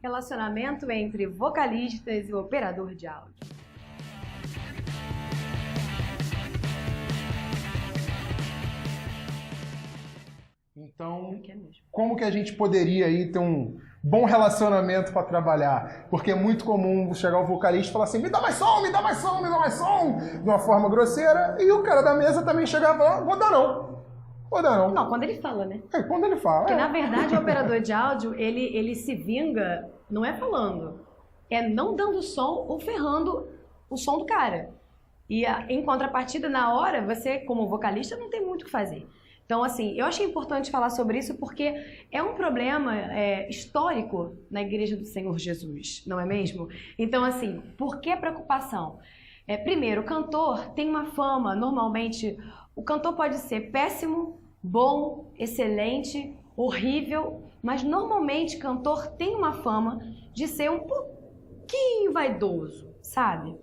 Relacionamento entre vocalistas e operador de áudio. Então, como que a gente poderia aí ter um bom relacionamento para trabalhar? Porque é muito comum chegar o vocalista e falar assim, me dá mais som, me dá mais som, me dá mais som, de uma forma grosseira, e o cara da mesa também chegar e falar, vou dar não. Vou dar não. Não, quando ele fala, né? É, quando ele fala. Porque, na verdade, o operador de áudio, ele se vinga, não é falando, é não dando som ou ferrando o som do cara. E em contrapartida, na hora, você, como vocalista, não tem muito o que fazer. Então, assim, eu achei importante falar sobre isso porque é um problema histórico na Igreja do Senhor Jesus, não é mesmo? Então, assim, por que preocupação? Primeiro, o cantor tem uma fama, normalmente, o cantor pode ser péssimo, bom, excelente, horrível, mas normalmente o cantor tem uma fama de ser um pouquinho vaidoso, sabe?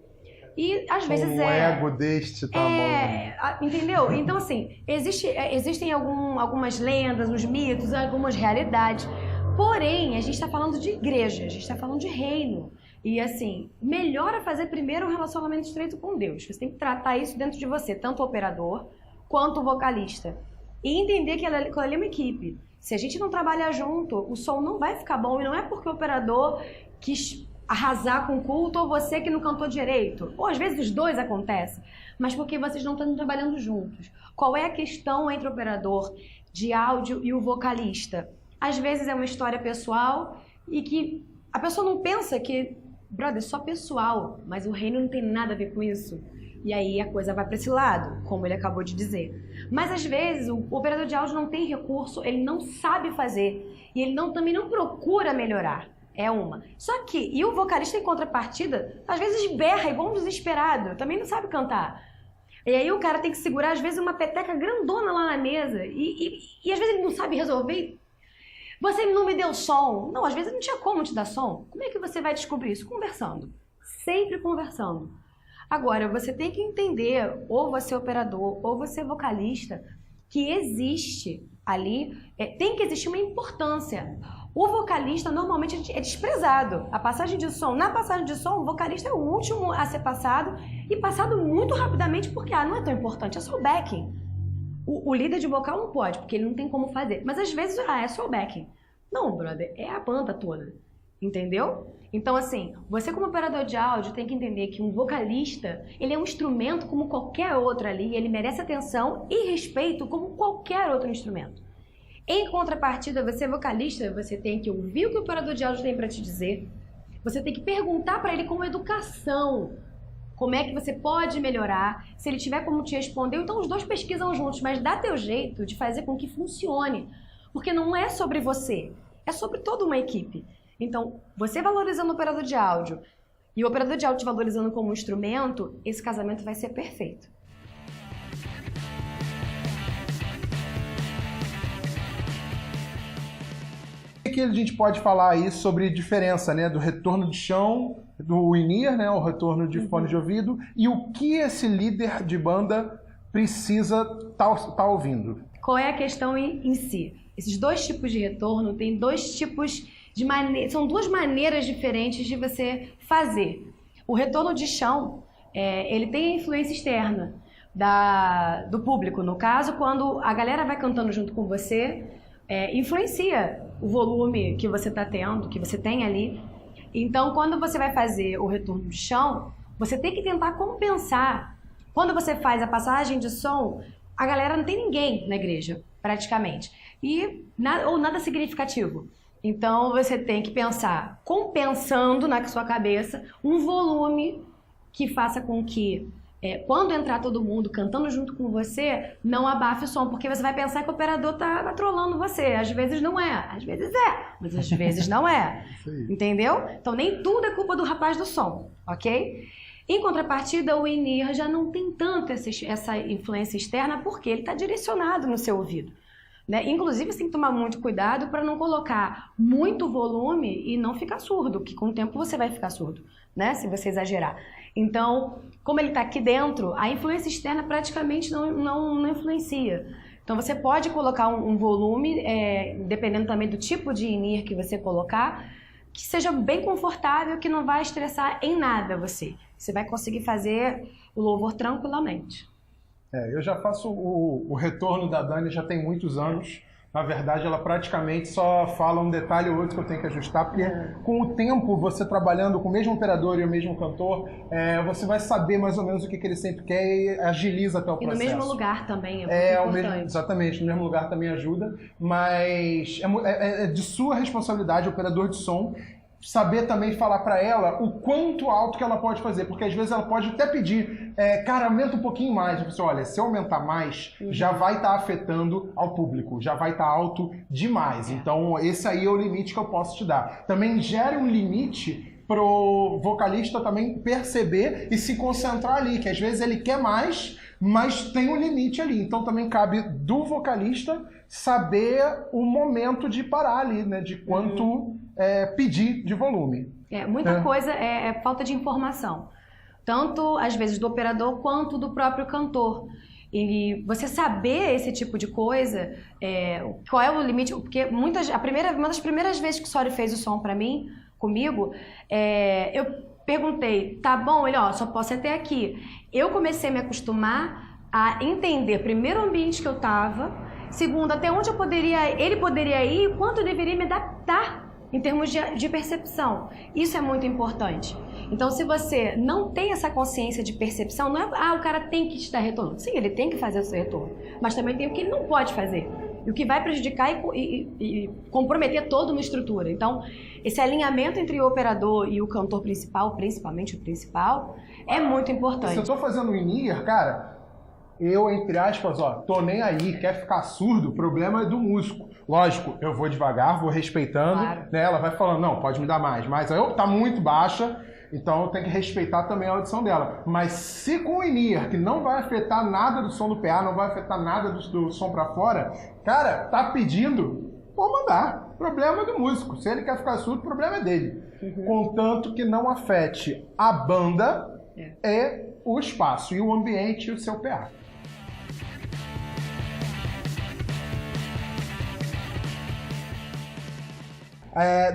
E às vezes um ego deste tamanho. Entendeu? Então, assim, existem algumas lendas, os mitos, algumas realidades. Porém, a gente está falando de igreja, a gente está falando de reino. E, assim, melhor é fazer primeiro um relacionamento estreito com Deus. Você tem que tratar isso dentro de você, tanto o operador quanto o vocalista. E entender que ela é uma equipe. Se a gente não trabalhar junto, o som não vai ficar bom. E não é porque o operador quis arrasar com o culto ou você que não cantou direito. Ou às vezes os dois acontecem, mas porque vocês não estão trabalhando juntos. Qual é a questão entre o operador de áudio e o vocalista? Às vezes é uma história pessoal e que a pessoa não pensa que, brother, é só pessoal, mas o reino não tem nada a ver com isso. E aí a coisa vai para esse lado, como ele acabou de dizer. Mas às vezes o operador de áudio não tem recurso, ele não sabe fazer e ele também não procura melhorar. É uma. Só que, e o vocalista em contrapartida, às vezes berra igual um desesperado, também não sabe cantar. E aí o cara tem que segurar, às vezes, uma peteca grandona lá na mesa e às vezes ele não sabe resolver. Você não me deu som. Não, às vezes não tinha como te dar som. Como é que você vai descobrir isso? Conversando. Sempre conversando. Agora, você tem que entender, ou você é operador, ou você é vocalista, que existe ali, tem que existir uma importância. O vocalista normalmente é desprezado. A passagem de som, na passagem de som, o vocalista é o último a ser passado e passado muito rapidamente porque não é tão importante, é só o backing. O líder de vocal não pode, porque ele não tem como fazer. Mas às vezes, é só o backing. Não, brother, é a banda toda. Entendeu? Então, assim, você como operador de áudio tem que entender que um vocalista, ele é um instrumento como qualquer outro ali, ele merece atenção e respeito como qualquer outro instrumento. Em contrapartida, você é vocalista, você tem que ouvir o que o operador de áudio tem para te dizer. Você tem que perguntar para ele com educação como é que você pode melhorar. Se ele tiver como te responder, então os dois pesquisam juntos, mas dá teu jeito de fazer com que funcione. Porque não é sobre você, é sobre toda uma equipe. Então, você valorizando o operador de áudio e o operador de áudio te valorizando como instrumento, esse casamento vai ser perfeito. O que a gente pode falar aí sobre diferença, né, do retorno de chão, do in-ear, né, o retorno de fone de ouvido, e o que esse líder de banda precisa tá ouvindo? Qual é a questão em si? Esses dois tipos de retorno têm dois tipos de são duas maneiras diferentes de você fazer. O retorno de chão, ele tem a influência externa do público. No caso, quando a galera vai cantando junto com você, influencia o volume que você está tendo, que você tem ali. Então, quando você vai fazer o retorno de chão, você tem que tentar compensar. Quando você faz a passagem de som, a galera não tem ninguém na igreja, praticamente. Ou nada significativo. Então, você tem que pensar, compensando na sua cabeça, um volume que faça com que, quando entrar todo mundo cantando junto com você, não abafe o som, porque você vai pensar que o operador tá trolando você. Às vezes não é, às vezes mas às vezes não é. Entendeu? Então, nem tudo é culpa do rapaz do som, ok? Em contrapartida, o in-ear já não tem tanto essa influência externa, porque ele está direcionado no seu ouvido. Né? Inclusive, você tem que tomar muito cuidado para não colocar muito volume e não ficar surdo, que com o tempo você vai ficar surdo, né? Se você exagerar. Então, como ele está aqui dentro, a influência externa praticamente não influencia. Então, você pode colocar um volume, dependendo também do tipo de in-ear que você colocar, que seja bem confortável, que não vai estressar em nada você. Você vai conseguir fazer o louvor tranquilamente. Eu já faço o retorno da Dani já tem muitos anos. Na verdade, ela praticamente só fala um detalhe ou outro que eu tenho que ajustar, porque com o tempo, você trabalhando com o mesmo operador e o mesmo cantor, você vai saber mais ou menos o que ele sempre quer e agiliza até o processo. E no mesmo lugar também é muito importante. Exatamente, no mesmo lugar também ajuda, mas é de sua responsabilidade, o operador de som, saber também falar para ela o quanto alto que ela pode fazer, porque às vezes ela pode até pedir, cara, aumenta um pouquinho mais. Você, olha, se eu aumentar mais, já vai estar afetando ao público, já vai estar alto demais. Então esse aí é o limite que eu posso te dar. Também gere um limite pro vocalista também perceber e se concentrar ali, que às vezes ele quer mais, mas tem um limite ali. Então também cabe do vocalista saber o momento de parar ali, né, de quanto pedir de volume. Muita coisa é falta de informação. Tanto, às vezes, do operador quanto do próprio cantor. E você saber esse tipo de coisa, qual é o limite... Porque uma das primeiras vezes que o Sori fez o som pra mim, comigo, eu perguntei, tá bom? Ele, só posso até aqui. Eu comecei a me acostumar a entender, primeiro, o ambiente que eu tava, segundo, até onde ele poderia ir e quanto eu deveria me adaptar em termos de percepção. Isso é muito importante. Então, se você não tem essa consciência de percepção, não é, o cara tem que te dar retorno. Sim, ele tem que fazer o seu retorno, mas também tem o que ele não pode fazer. E o que vai prejudicar e comprometer toda uma estrutura. Então, esse alinhamento entre o operador e o cantor principal, principalmente o principal, é muito importante. Se eu tô fazendo um in-ear, cara, eu, entre aspas, tô nem aí, quer ficar surdo, o problema é do músico. Lógico, eu vou devagar, vou respeitando, claro, né? Ela vai falando, não, pode me dar mais, mas tá muito baixa, então eu tenho que respeitar também a audição dela. Mas se com o in-ear, que não vai afetar nada do som do PA, não vai afetar nada do som pra fora, cara, tá pedindo, vou mandar. Problema é do músico. Se ele quer ficar surdo, o problema é dele. Contanto que não afete a banda e o espaço, e o ambiente e o seu PA.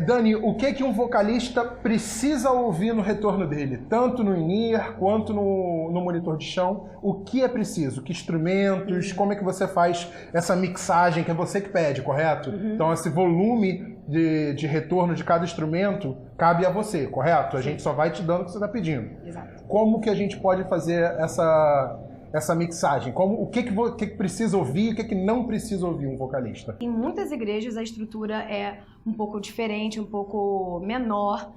Dani, o que um vocalista precisa ouvir no retorno dele? Tanto no in-ear quanto no monitor de chão. O que é preciso? Que instrumentos? Como é que você faz essa mixagem? Que é você que pede, correto? Então esse volume de retorno de cada instrumento cabe a você, correto? A gente só vai te dando o que você está pedindo. Exato. Como que a gente pode fazer essa mixagem? O que precisa ouvir e o que não precisa ouvir um vocalista? Em muitas igrejas a estrutura é um pouco diferente, um pouco menor,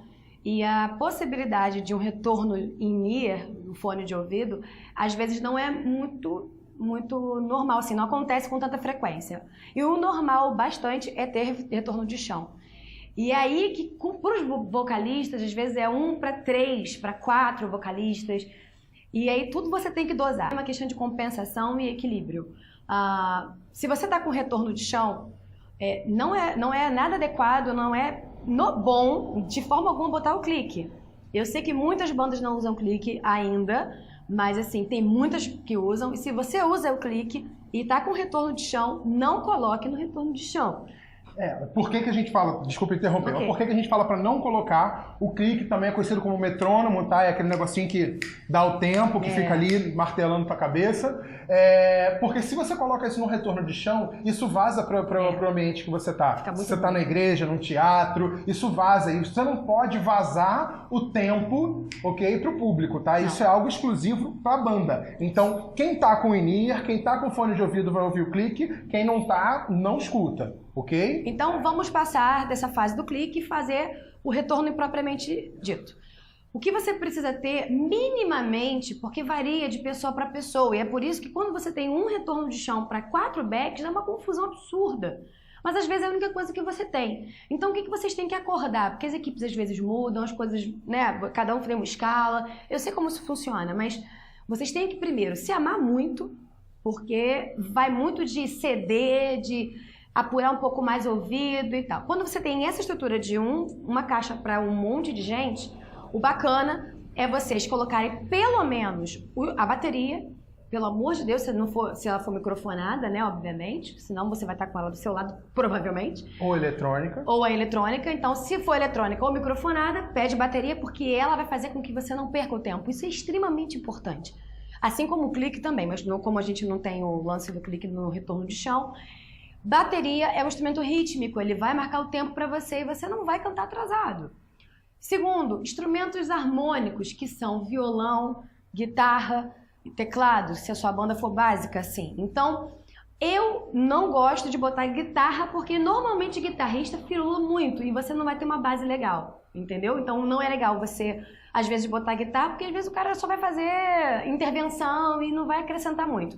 e a possibilidade de um retorno in-ear, no fone de ouvido, às vezes não é muito normal, assim, não acontece com tanta frequência. E o normal bastante é ter retorno de chão. E aí que para os vocalistas, às vezes é 1 para 3, para 4 vocalistas. E aí tudo você tem que dosar. É uma questão de compensação e equilíbrio. Se você está com retorno de chão, não é nada adequado, não é bom, de forma alguma, botar o clique. Eu sei que muitas bandas não usam clique ainda, mas assim, tem muitas que usam. E se você usa o clique e está com retorno de chão, não coloque no retorno de chão. Por que a gente fala, desculpa interromper, mas por que a gente fala para não colocar o clique? Também é conhecido como metrônomo, tá? É aquele negocinho que dá o tempo, que fica ali martelando pra cabeça. Porque se você coloca isso no retorno de chão, isso vaza pro ambiente que você tá. Se você tá na igreja, num teatro, isso vaza. E você não pode vazar o tempo, ok, pro público, tá? Não. Isso é algo exclusivo pra banda. Então, quem tá com in-ear, quem tá com fone de ouvido vai ouvir o clique, quem não tá, não escuta. Ok? Então vamos passar dessa fase do clique e fazer o retorno propriamente dito. O que você precisa ter minimamente, porque varia de pessoa para pessoa, e é por isso que quando você tem um retorno de chão para 4 backs, é uma confusão absurda. Mas às vezes é a única coisa que você tem. Então o que vocês têm que acordar? Porque as equipes às vezes mudam, as coisas, né? Cada um tem uma escala. Eu sei como isso funciona, mas vocês têm que primeiro se amar muito, porque vai muito de ceder, de apurar um pouco mais o ouvido e tal. Quando você tem essa estrutura de uma caixa para um monte de gente, o bacana é vocês colocarem pelo menos a bateria, pelo amor de Deus, se ela for microfonada, né, obviamente, senão você vai estar com ela do seu lado, provavelmente. Ou eletrônica. Ou a eletrônica. Então, se for eletrônica ou microfonada, pede bateria, porque ela vai fazer com que você não perca o tempo. Isso é extremamente importante. Assim como o clique também, mas como a gente não tem o lance do clique no retorno de chão, bateria é um instrumento rítmico, ele vai marcar o tempo para você e você não vai cantar atrasado. Segundo, instrumentos harmônicos, que são violão, guitarra e teclado, se a sua banda for básica, assim. Então, eu não gosto de botar guitarra, porque normalmente guitarrista firula muito e você não vai ter uma base legal, entendeu? Então, não é legal você, às vezes, botar guitarra, porque às vezes o cara só vai fazer intervenção e não vai acrescentar muito.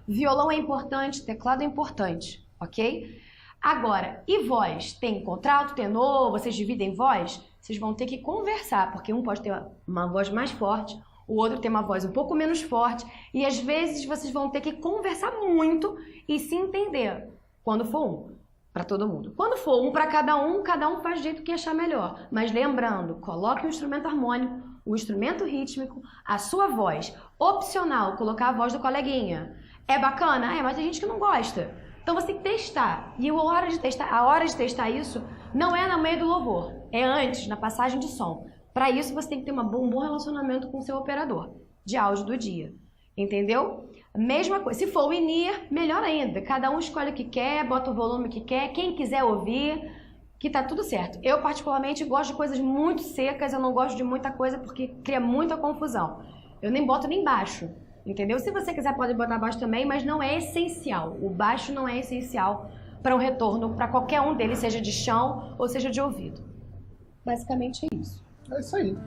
Violão é importante, teclado é importante, ok? Agora, e voz? Tem contralto, tenor, vocês dividem voz? Vocês vão ter que conversar, porque um pode ter uma voz mais forte, o outro tem uma voz um pouco menos forte, e às vezes vocês vão ter que conversar muito e se entender, quando for um, para todo mundo. Quando for um para cada um faz do jeito que achar melhor. Mas lembrando, coloque o instrumento harmônico, o instrumento rítmico, a sua voz. Opcional, colocar a voz do coleguinha. É bacana? É, mas tem gente que não gosta. Então você tem que testar. E a hora de testar isso não é no meio do louvor, é antes, na passagem de som. Para isso você tem que ter um bom relacionamento com o seu operador de áudio do dia. Entendeu? Mesma coisa. Se for o in-ear, melhor ainda. Cada um escolhe o que quer, bota o volume que quer, quem quiser ouvir, que tá tudo certo. Eu particularmente gosto de coisas muito secas, eu não gosto de muita coisa porque cria muita confusão. Eu nem boto nem baixo. Entendeu? Se você quiser pode botar baixo também, mas não é essencial. O baixo não é essencial para um retorno, para qualquer um deles, seja de chão ou seja de ouvido. Basicamente é isso. É isso aí.